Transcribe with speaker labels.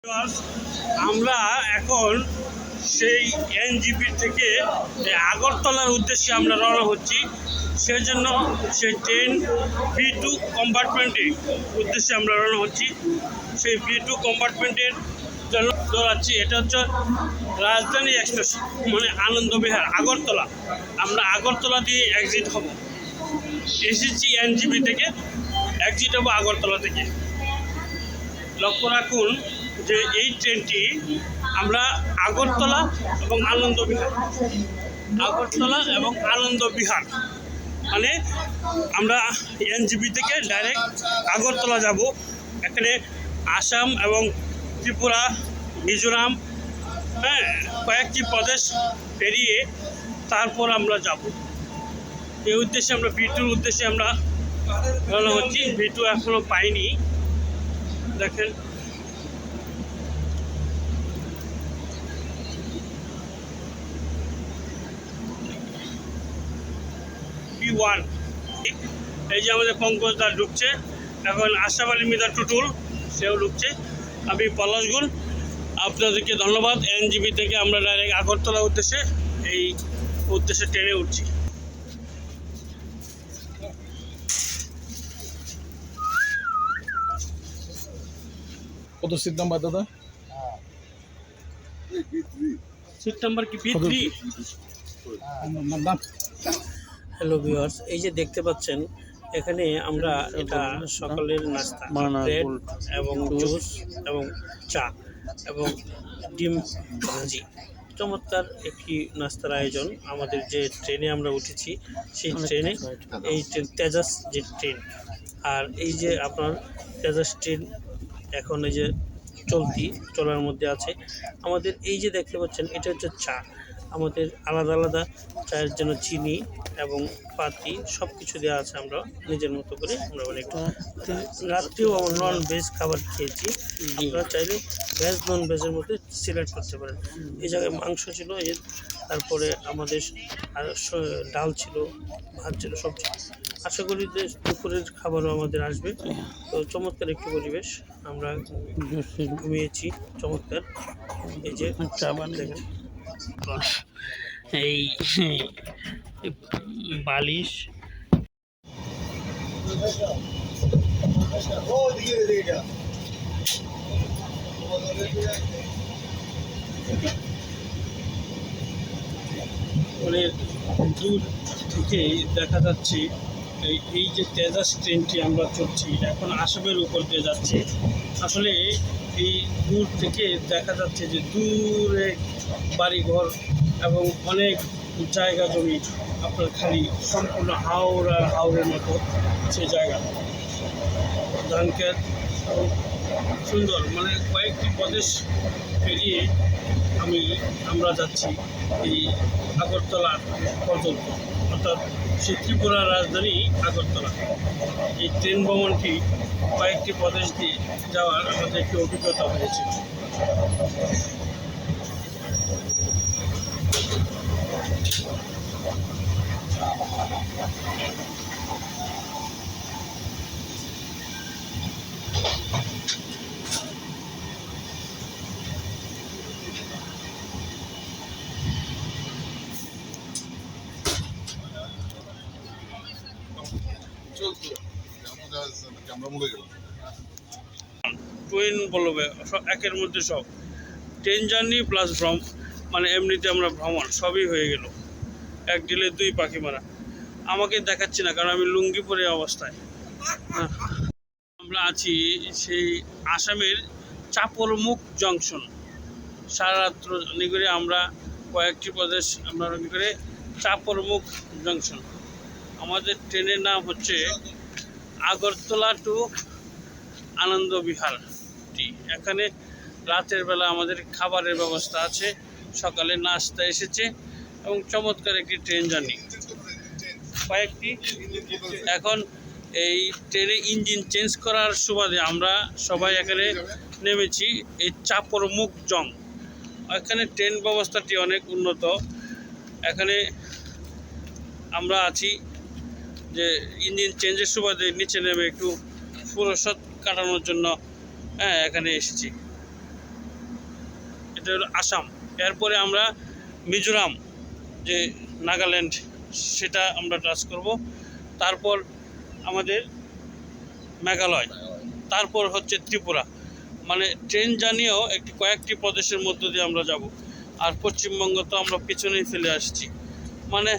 Speaker 1: আমরা এখন সেই এনজিপি থেকে আগরতলার উদ্দেশ্যে আমরা রওনা হচ্ছি। সেজন্য সেই ট্রেন B2 কম্পার্টমেন্টের উদ্দেশ্যে আমরা রওনা হচ্ছি। সেই B2 কম্পার্টমেন্টের জন্য দৌড়াচ্ছি। এটা হচ্ছে রাজধানী এক্সপ্রেস, মানে আনন্দবিহার আগরতলা। আমরা আগরতলা দিয়ে এক্সিট হব। এসেছি এনজিপি থেকে, এক্সিট হব আগরতলা থেকে। লক্ষ্য রাখুন যে এই ট্রেনটি আমরা আগরতলা এবং আনন্দবিহার মানে আমরা এনজিপি থেকে ডাইরেক্ট আগরতলা যাব। এখানে আসাম এবং ত্রিপুরা, মিজোরাম, কয়েকটি প্রদেশ পেরিয়ে তারপর আমরা যাব। এই উদ্দেশ্যে আমরা B2-র উদ্দেশ্যে আমরা রওনা হচ্ছি। B2 এখনও পাইনি, দেখেন। B1 এই যে আমাদের পঙ্কজদা ঢুকছে, এখন আশরাফ আলী মির্জা টুটুল সেও ঢুকছে, আমি পলাশগুল। আপনাদেরকে ধন্যবাদ। এনজিপি থেকে আমরা ডাইরেক্ট আগরতলা উদ্দেশ্যে এই উদ্দেশ্যে ট্রেনে উঠছি।
Speaker 2: কত সিট নাম্বার দাদা?
Speaker 1: সিট নাম্বার কি B3? হ্যালো ভিউয়ার্স, এই যে দেখতে পাচ্ছেন এখানে আমরা এটা সকালের নাস্তা, ব্রেড এবং জুস এবং চা এবং ডিম ভাজি, চমৎকার একটি নাস্তার আয়োজন। আমাদের যে ট্রেনে আমরা উঠেছি সেই ট্রেনে, এই ট্রেন তেজাস যে ট্রেন, আর এই যে আপনার তেজাস ট্রেন এখন এই যে চলার মধ্যে আছে। আমাদের এই যে দেখতে পাচ্ছেন এটা হচ্ছে চা। আমাদের আলাদা আলাদা চায়ের জন্য চিনি এবং পাতি সব কিছু দেওয়া আছে। আমরা নিজের মতো করে আমরা অনেকটা রাত্রেও নন ভেজ খাবার খেয়েছি। আপনারা চাইলে ভেজ নন ভেজের মধ্যে সিলেক্ট করতে পারেন। এই জায়গায় মাংস ছিল, তারপরে আমাদের আর ডাল ছিল, ভাত ছিল, সবজি। আশা করি যে দুপুরের খাবারও আমাদের আসবে। তো চমৎকার একটি পরিবেশ, আমরা ঘুমিয়েছি চমৎকার। এই যে দেখেন এই বালিশ, অনেক দূর থেকে দেখা যাচ্ছে এই যে তেজাস ট্রেনটি আমরা চলছি এখন আসামের উপর দিয়ে যাচ্ছে। আসলে এই দূর থেকে দেখা যাচ্ছে যে দূরে বাড়িঘর এবং অনেক জায়গা জমি আপনার খালি সম্পূর্ণ হাওরের মতো সে জায়গা, ধান ক্ষেত সুন্দর, মানে কয়েকটি প্রদেশ পেরিয়ে আমরা যাচ্ছি এই আগরতলা পর্যন্ত, অর্থাৎ সে ত্রিপুরার রাজধানী আগরতলা। এই ট্রেন ভ্রমণটি কয়েকটি প্রদেশ দিয়ে যাওয়ার আমাদের একটি অভিজ্ঞতা হয়েছে। টুইন বলবে একের মধ্যে সব, ট্রেন জার্নি প্লাস মানে এমনিতে আমরা ভ্রমণ সবই হয়ে গেল। এক ডিলে দুই পাখি মারা। আমাকে দেখাচ্ছি না কারণ আমি লুঙ্গি পরে অবস্থায়। আমরা আছি সেই আসামের চাপরমুখ জংশন। সারা রাত্র করে আমরা কয়েকটি প্রদেশ আমরা করে চাপরমুখ জংশন। আমাদের ট্রেনের নাম হচ্ছে আগরতলা টু আনন্দবিহারটি। এখানে রাতের বেলা আমাদের খাবারের ব্যবস্থা আছে, সকালে নাস্তা এসেছে এবং চমৎকার একটি ট্রেন জার্নি। কয়েকটি এখন এই ট্রেনে ইঞ্জিন চেঞ্জ করার সুবাদে আমরা সবাই এখানে নেমেছি এই চাপরমুখ জং। এখানে ট্রেন ব্যবস্থাটি অনেক উন্নত। এখানে আমরা আছি যে ইঞ্জিন চেঞ্জের সুবাদে নিচে নেমে একটু ফুরসত কাটানোর জন্য এখানে এসেছি। যেটা হলো আসাম। এরপরে আমরা মিজোরাম, যে নাগাল্যান্ড, সেটা আমরা টাচ করব। তারপর আমাদের মেঘালয়, তারপর হচ্ছে ত্রিপুরা। মানে ট্রেন জার্নিও কয়েকটি প্রদেশের মধ্য দিয়ে আমরা যাব। আর পশ্চিমবঙ্গ তো আমরা পিছনেই ফেলে আসছি। মানে